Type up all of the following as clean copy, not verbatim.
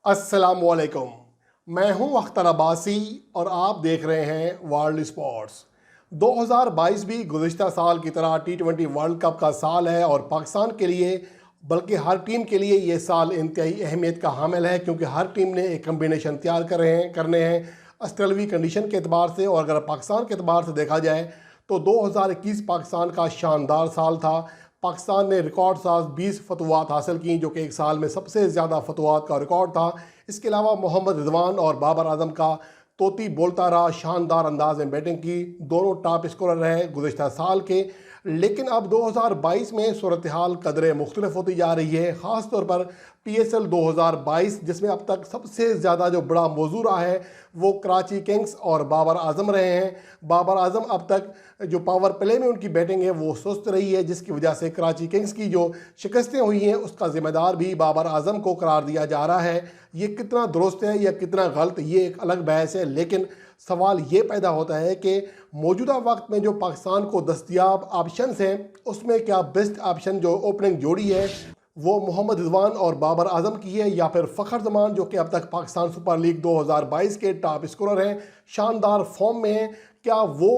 अस्सलामुअलैकुम। मैं हूं अख्तर अब्बासी और आप देख रहे हैं वर्ल्ड स्पोर्ट्स। 2022 भी गुज़िश्ता साल की तरह T20 वर्ल्ड कप का साल है और पाकिस्तान के लिए बल्कि हर टीम के लिए ये साल इंतहाई अहमियत का हामिल है, क्योंकि हर टीम ने एक कम्बिनेशन तैयार करने हैं ऑस्ट्रेलवी कंडीशन के अतबार से। और अगर पाकिस्तान के अतबार से देखा जाए तो 2021 पाकिस्तान का शानदार साल था। पाकिस्तान ने रिकॉर्ड साज 20 फतवात हासिल की, जो कि एक साल में सबसे ज़्यादा फतवात का रिकॉर्ड था। इसके अलावा मोहम्मद रिजवान और बाबर आजम का तोती बोलता रहा, शानदार अंदाज में बैटिंग की, दोनों टॉप स्कोरर रहे गुज़िश्ता साल के। लेकिन अब 2022 में सूरत हाल कदरे मुख्तलिफ होती जा रही है, ख़ास तौर पर PSL 2022, जिसमें अब तक सबसे ज़्यादा जो बड़ा मौजू रहा है वो कराची किंग्स और बाबर आजम रहे हैं। बाबर आजम अब तक जो पावर प्ले में उनकी बैटिंग है वो सुस्त रही है, जिसकी वजह से कराची किंग्स की जो शिकस्तें हुई हैं उसका ज़िम्मेदार भी बाबर आजम को करार दिया जा रहा है। ये कितना दुरुस्त है या कितना गलत, ये एक अलग बहस है। लेकिन सवाल ये पैदा होता है कि मौजूदा वक्त में जो पाकिस्तान को दस्तयाब ऑप्शंस हैं उसमें क्या बेस्ट ऑप्शन जो ओपनिंग जोड़ी है वो मोहम्मद रिजवान और बाबर आजम की है, या फिर फ़खर जमान जो कि अब तक पाकिस्तान सुपर लीग 2022 के टॉप स्कोरर हैं, शानदार फॉर्म में हैं, क्या वो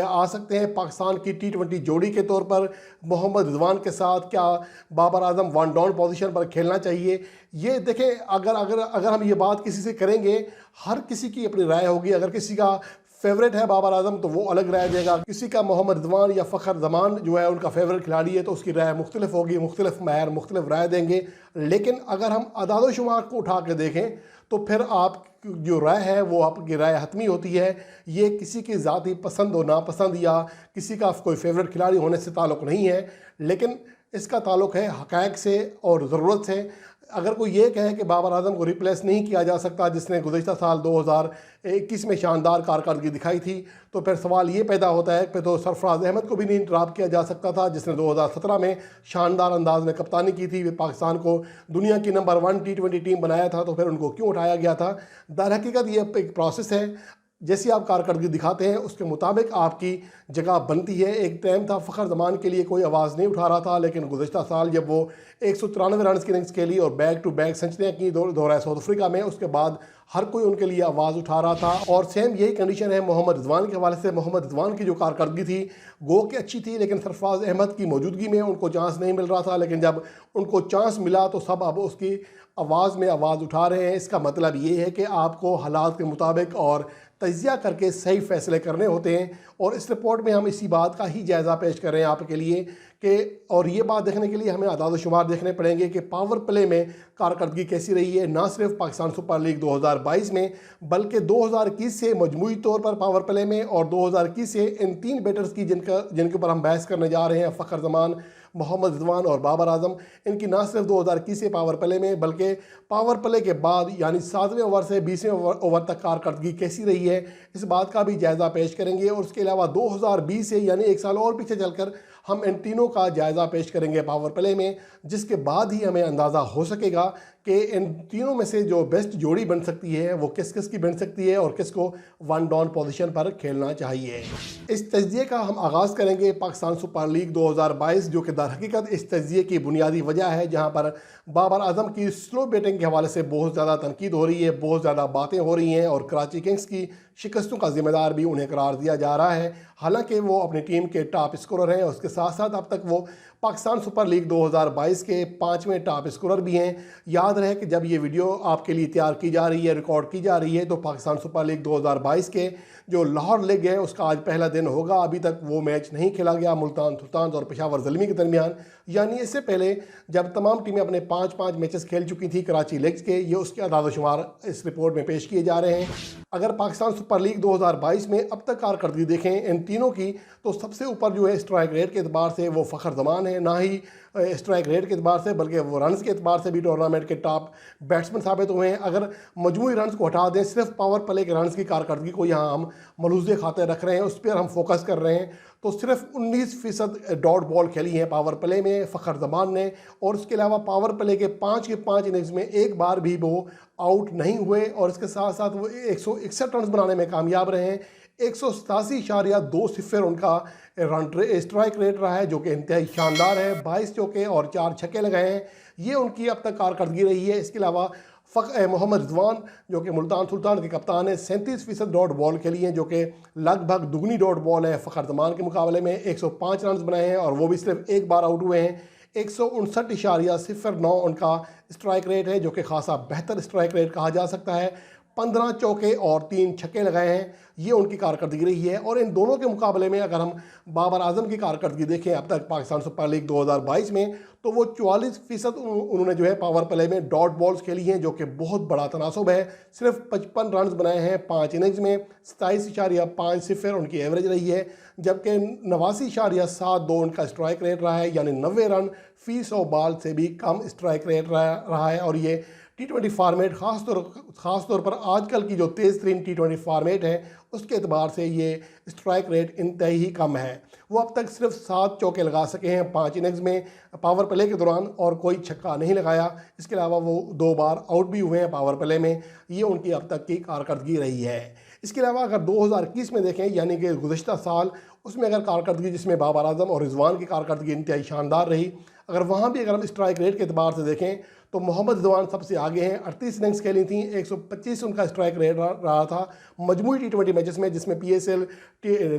आ सकते हैं पाकिस्तान की T20 जोड़ी के तौर पर मोहम्मद रिजवान के साथ? क्या Babar Azam one down position पर खेलना चाहिए? ये देखें, अगर अगर अगर हम ये बात किसी से करेंगे, हर किसी की अपनी राय होगी। अगर किसी का फेवरेट है बाबर आजम तो वो अलग राय देगा, किसी का मोहम्मद रिजवान या फ़खर जमान जो है उनका फेवरेट खिलाड़ी है तो उसकी राय मुख्तलिफ होगी, मुख्तलिफ माहिर मुख्तलिफ राय देंगे। लेकिन अगर हम अदाद शुमार को उठा के देखें तो फिर आप जो राय है वो आपकी राय हतमी होती है। ये किसी की ज़ाती पसंद और नापसंद या किसी का कोई फेवरेट खिलाड़ी होने से ताल्लुक़ नहीं है, लेकिन इसका ताल्लुक़ है हक़ाइक़ से और ज़रूरत से। अगर कोई ये कहे कि बाबर आजम को रिप्लेस नहीं किया जा सकता, जिसने गुज़िश्ता साल 2021 में शानदार कारकर्दगी दिखाई थी, तो फिर सवाल ये पैदा होता है कि तो सरफराज अहमद को भी नहीं ड्रॉप किया जा सकता था, जिसने 2017 में शानदार अंदाज में कप्तानी की थी, पाकिस्तान को दुनिया की नंबर 1 T20 टीम बनाया था, तो फिर उनको क्यों उठाया गया था? दर हकीकत ये एक प्रोसेस है, जैसी आप कारकर्दगी दिखाते हैं उसके मुताबिक आपकी जगह बनती है। एक टाइम था फ़खर जमान के लिए कोई आवाज़ नहीं उठा रहा था, लेकिन गुज़िश्ता साल जब वो 193 रन की इनिंग्स खेली और बैक टू बैक सेंचुरियाँ की दौरा साउथ अफ्रीका में, उसके बाद हर कोई उनके लिए आवाज़ उठा रहा था। और सेम यही कंडीशन है मोहम्मद रिजवान के हवाले से। मोहम्मद रिजवान की जो कारकर्दगी थी गो कि अच्छी थी, लेकिन सरफराज अहमद की मौजूदगी में उनको चांस नहीं मिल रहा था, लेकिन जब उनको चांस मिला तो सब अब उसकी आवाज़ में आवाज़ उठा रहे हैं। इसका मतलब ये है कि आपको हालात के मुताबिक और तजिया करके सही फैसले करने होते हैं, और इस रिपोर्ट में हम इसी बात का ही जायज़ा पेश कर रहे हैं आपके लिए कि, और ये बात देखने के लिए हमें आदाद शुमार देखने पड़ेंगे कि पावर प्ले में कारकर्दगी कैसी रही है, ना सिर्फ पाकिस्तान सुपर लीग 2022 में बल्कि 2021 से मजमूई तौर पर पावर प्ले में, और 2021 से इन 3 बैटर्स की जिनके ऊपर हम बहस करने जा रहे हैं, फ़खर जमान, मोहम्मद रिजवान और बाबर आजम, इनकी ना सिर्फ 2021 से पावर प्ले में बल्कि पावर प्ले के बाद यानी 7वें ओवर से 20वें ओवर तक कारकर्दगी कैसी रही है, इस बात का भी जायज़ा पेश करेंगे। और उसके अलावा 2020 से यानी एक साल और पीछे चलकर हम इन तीनों का जायज़ा पेश करेंगे पावर प्ले में, जिसके बाद ही हमें अंदाज़ा हो सकेगा कि इन तीनों में से जो बेस्ट जोड़ी बन सकती है वो किस किस की बन सकती है और किसको वन डाउन पोजीशन पर खेलना चाहिए। इस तज्ज़िये का हम आगाज़ करेंगे पाकिस्तान सुपर लीग 2022, जो कि दर हकीकत इस तज्ज़िये की बुनियादी वजह है, जहाँ पर बाबर आजम की स्लो बैटिंग के हवाले से बहुत ज़्यादा तनकीद हो रही है, बहुत ज़्यादा बातें हो रही हैं, और कराची किंग्स की शिकस्तों का ज़िम्मेदार भी उन्हें करार दिया जा रहा है। हालांकि वो अपनी टीम के टॉप स्कोरर हैं, उसके साथ साथ अब तक वो पाकिस्तान सुपर लीग 2022 के 5वें टॉप स्कोरर भी हैं। याद रहे कि जब ये वीडियो आपके लिए तैयार की जा रही है, रिकॉर्ड की जा रही है, तो पाकिस्तान सुपर लीग 2022 के जो लाहौर लीग है उसका आज पहला दिन होगा। अभी तक वो मैच नहीं खेला गया मुल्तान सुल्तान और पेशावर ज़ल्मी के दरमियान, यानी इससे पहले जब तमाम टीमें अपने 5-5 मैचेस खेल चुकी थी कराची लीग्स के, ये उसके आदाद शुमार इस रिपोर्ट में पेश किए जा रहे हैं। अगर पाकिस्तान सुपर लीग 2022 में अब तक कारकर्दगी देखें इन तीनों की, तो सबसे ऊपर जो है स्ट्राइक रेट के अतबार से वो फ़खर जमान है, ना ही स्ट्राइक रेट के अतबार से बल्कि वो रन्स के अतबार से भी टूर्नामेंट के टॉप बैट्समैन साबित हुए हैं। अगर मजमूई रन्स को हटा दें, सिर्फ पावर प्ले के रन्स की कारकर्दगी को यहाँ हम मलूज़े खाते रख रहे हैं, उस पर हम फोकस कर रहे हैं, तो सिर्फ 19% डॉट बॉल खेली है पावर प्ले में फ़खर जमान ने, और उसके अलावा पावर प्ले के 5 इनिंग्स में एक बार भी वो आउट नहीं हुए, और इसके साथ साथ वो 161 रन बनाने में कामयाब रहे हैं। 187.20 उनका स्ट्राइक रेट रहा है, जो कि इंतहाई शानदार है। 22 चौके और 4 छक्के लगाए हैं, ये उनकी अब तक कारकर्दगी रही है। इसके अलावा मोहम्मद रिजवान जो कि मुल्तान सुल्तान के कप्तान हैं 37% डॉट बॉल खेली हैं, जो कि लगभग दुगनी डॉट बॉल है फ़खर जमान के मुकाबले में। 105 रन बनाए हैं और वो भी सिर्फ एक बार आउट हुए हैं। 159.09 उनका स्ट्राइक रेट है, जो कि खासा बेहतर स्ट्राइक रेट कहा जा सकता है। 15 चौके और 3 छक्के लगाए हैं, ये उनकी कारकर्दगी रही है। और इन दोनों के मुकाबले में अगर हम बाबर आजम की कारकर्दगी देखें अब तक पाकिस्तान सुपर लीग 2022 में, तो वो 44% उन्होंने जो है पावर प्ले में डॉट बॉल्स खेली हैं, जो कि बहुत बड़ा तनासब है। सिर्फ 55 रन बनाए हैं 5 इनिंग्स में। 27.50 उनकी एवरेज रही है, जबकि 89.72 उनका स्ट्राइक रेट रहा है, यानी 90 रन फी 100 बॉल से भी कम स्ट्राइक रेट रहा है। और ये T20 फॉर्मेट ख़ास तौर पर आजकल की जो तेज़ तरीन T20 फॉर्मेट है उसके एतबार से ये स्ट्राइक रेट इंतहाई ही कम है। वो अब तक सिर्फ 7 चौके लगा सके हैं 5 इनिंग्स में पावर प्ले के दौरान, और कोई छक्का नहीं लगाया। इसके अलावा वो 2 बार आउट भी हुए हैं पावर प्ले में। ये उनकी अब तक की कारकर्दगी रही है। इसके अलावा अगर 2021 में देखें, यानी कि गुज़श्ता साल, उसमें अगर कारकर्दगी जिसमें बाबर आजम और रिजवान की कारकर्दगी इंतहाई शानदार रही, अगर वहाँ भी अगर हम स्ट्राइक रेट के अतबार से देखें तो मोहम्मद रिजवान सबसे आगे हैं। 38 इनिंग्स खेली थी, 125 उनका स्ट्राइक रेट रहा था मजमूई T20 मैचेस में, जिसमें PSL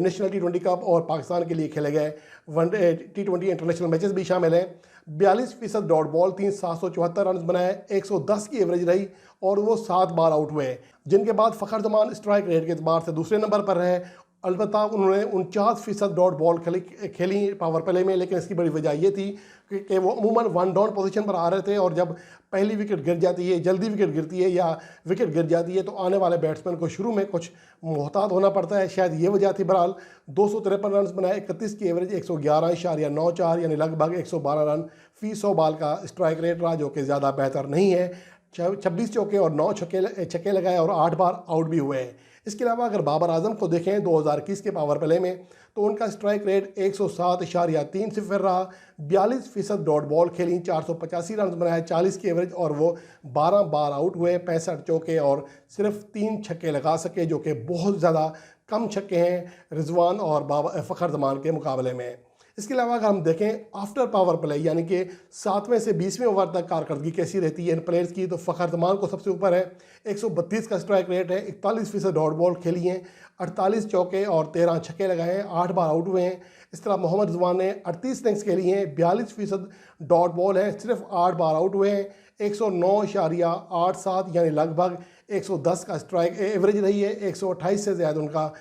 नेशनल T20 कप और पाकिस्तान के लिए खेले गए वनडे T20 इंटरनेशनल मैचेस भी शामिल हैं। 42% डॉट बॉल थी, 774 रन बनाए, 110 की एवरेज रही और वो 7 बार आउट हुए, जिनके बाद फ़खर जमान स्ट्राइक रेट के अतबार से दूसरे नंबर पर रहे। अलबत्ता उन्होंने 49% डॉट बॉल खेली पावर प्ले में, लेकिन इसकी बड़ी वजह ये थी कि वो अमूमन 1 डाउन पोजीशन पर आ रहे थे, और जजल्दी पहली विकेट गिर जाती है, जल्दी विकेट गिरती है या विकेट गिर जाती है, तो आने वाले बैट्समैन को शुरू में कुछ मोहतात होना पड़ता है। शायद ये वजह थी। बहरहाल 253 रन बनाए, 31 की एवरेज, 111.94 यानी लगभग 112 रन फी 100 बॉल का स्ट्राइक रेट रहा, जो कि ज़्यादा बेहतर नहीं है। 26 चौके और 9 छक्के लगाए और 8 बार आउट भी हुए हैं। इसके अलावा अगर बाबर आजम को देखें 2021 के पावर प्ले में, तो उनका स्ट्राइक रेट 107.30 रहा। 42% डॉट बॉल खेली, 485 रन बनाए, 40 की एवरेज, और वो 12 बार आउट हुए। 65 चौके और सिर्फ 3 छक्के लगा सके, जो कि बहुत ज़्यादा कम छक्के हैं रिजवान और फ़खर जमान के मुकाबले में। इसके अलावा अगर हम देखें आफ्टर पावर प्ले, यानी कि 7वें से 20वें ओवर तक कारकर्दगी कैसी रहती है इन प्लेयर्स की, तो फ़खर जमान को सबसे ऊपर है। 132 का स्ट्राइक रेट है, 41% डॉट बॉल खेली हैं, 48 चौके और 13 छक्के लगाए हैं, 8 बार आउट हुए हैं। इस तरह मोहम्मद रिजवान ने 38 इनिंग्स खेली हैं, 42% डॉट बॉल है, सिर्फ 8 बार आउट हुए हैं। 109.87 यानी लगभग 110 का स्ट्राइक एवरेज रही है। 128 से ज़्यादा उनका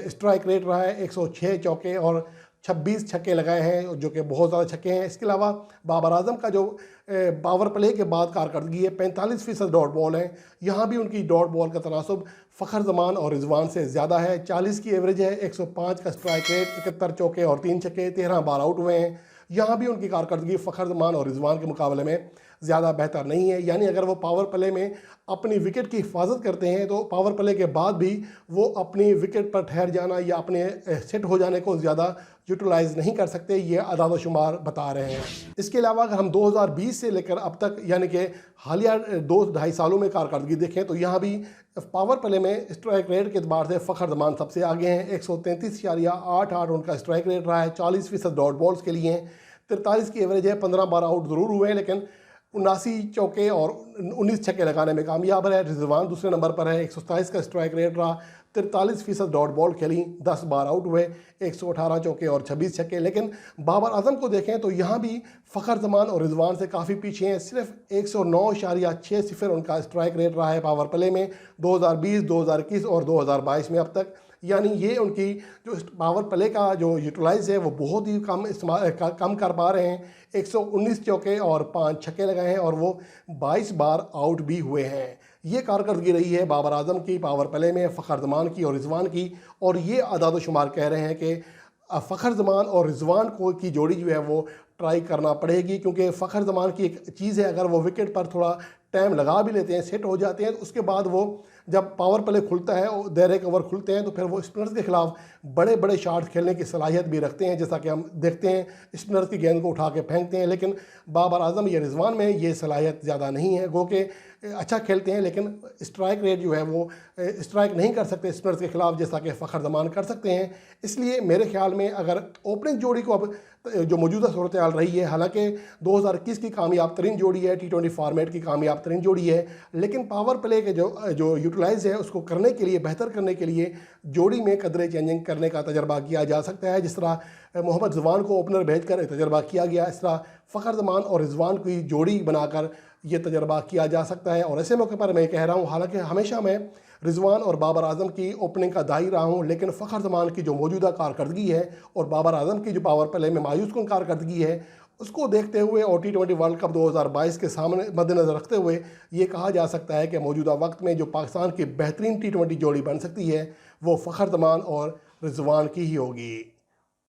स्ट्राइक रेट रहा है। 106 चौके और 26 छक्के लगाए हैं, जो कि बहुत ज़्यादा छक्के हैं। इसके अलावा बाबर आजम का जो पावर प्ले के बाद कारकर्दगी है 45% डॉट बॉल है। यहाँ भी उनकी डॉट बॉल का तनासब फ़खर जमान और रिजवान से ज़्यादा है। 40 की एवरेज है, 105 का स्ट्राइक रेट, 71 चौके और 3 छक्के, 13 बार आउट हुए हैं। यहाँ भी उनकी कारकर्दगी फ़खर जमान और रिजवान के मुकाबले में ज़्यादा बेहतर नहीं है। यानी अगर वो पावर प्ले में अपनी विकेट की हिफाजत करते हैं, तो पावर प्ले के बाद भी वो अपनी विकेट पर ठहर जाना या अपने सेट हो जाने को ज़्यादा यूटिलाइज़ नहीं कर सकते, ये अदाद शुमार बता रहे हैं। इसके अलावा अगर हम 2020 से लेकर अब तक, यानी कि हालिया 2-2.5 सालों में कारकर्दगी देखें, तो यहाँ भी पावर प्ले में स्ट्राइक रेट के अतबार से फ़खर जमान सबसे आगे हैं। 133.88 उनका स्ट्राइक रेट रहा है, 40% डॉट बॉल्स के लिए हैं, 43 की एवरेज है, 15 बार आउट ज़रूर हुए हैं, लेकिन 79 चौके और 19 छक्के लगाने में कामयाब है। रिजवान दूसरे नंबर पर है, 127 का स्ट्राइक रेट रहा, 43% डॉट बॉल खेली, 10 बार आउट हुए, 118 चौके और 26 छक्के। लेकिन बाबर आजम को देखें तो यहाँ भी फ़खर जमान और रिजवान से काफ़ी पीछे हैं। सिर्फ 109.60 उनका स्ट्राइक रेट रहा है पावर प्ले में 2020, 2021 और 2022 में अब तक। यानी ये उनकी जो पावर प्ले का जो यूटिलाइज है वो बहुत ही कम कर पा रहे हैं। 119 चौके और 5 छक्के लगाए हैं और वो 22 बार आउट भी हुए हैं। ये कारकर्दगी रही है बाबर आजम की पावर प्ले में, फ़खर जमान की और रिजवान की। और ये अदाद शुमार कह रहे हैं कि फ़खर जमान और रिजवान को की जोड़ी जो है वो ट्राई करना पड़ेगी, क्योंकि फ़खर जमान की एक चीज़ है, अगर वो विकेट पर थोड़ा टाइम लगा भी लेते हैं, सेट हो जाते हैं, तो उसके बाद वो जब पावर प्ले खुलता है, दायरे के ओवर खुलते हैं, तो फिर वो स्पिनर्स के खिलाफ बड़े बड़े शॉट खेलने की सलाहियत भी रखते हैं। जैसा कि हम देखते हैं स्पिनर्स की गेंद को उठा के फेंकते हैं, लेकिन बाबर आजम या रिजवान में ये सलाहियत ज़्यादा नहीं है। गो कि अच्छा खेलते हैं, लेकिन स्ट्राइक रेट जो है वो स्ट्राइक नहीं कर सकते स्पिनर्स के खिलाफ जैसा कि फ़खर जमान कर सकते हैं। इसलिए मेरे ख्याल में अगर ओपनिंग जोड़ी को अब जो मौजूदा सूरत हाल रही है, हालांकि 2021 की कामयाब तरीन जोड़ी है, T20 फॉर्मेट की कामयाब तरीन जोड़ी है, लेकिन पावर प्ले के जो यूटिलाइज है उसको करने के लिए, बेहतर करने के लिए जोड़ी में कदरे चेंजिंग करने का तजर्बा किया जा सकता है। जिस तरह मोहम्मद रिजवान को ओपनर भेजकर तजर्बा किया गया, इस तरह फ़खर जमान और रिजवान की जोड़ी बनाकर ये तजर्बा किया जा सकता है। और ऐसे मौके पर मैं कह रहा हूँ, हालांकि हमेशा मैं रिजवान और बाबर आजम की ओपनिंग का दाई रहा हूँ, लेकिन फ़खर जमान की जो मौजूदा कारकर्दगी है और बाबर आजम की जो पावर प्ले में मायूस कन कारकर्दगी है, उसको देखते हुए और T20 वर्ल्ड कप 2022 के सामने मद्देनज़र रखते हुए ये कहा जा सकता है कि मौजूदा वक्त में जो पाकिस्तान की बेहतरीन T20 जोड़ी बन सकती है वो फ़खर जमान और रिजवान की ही होगी।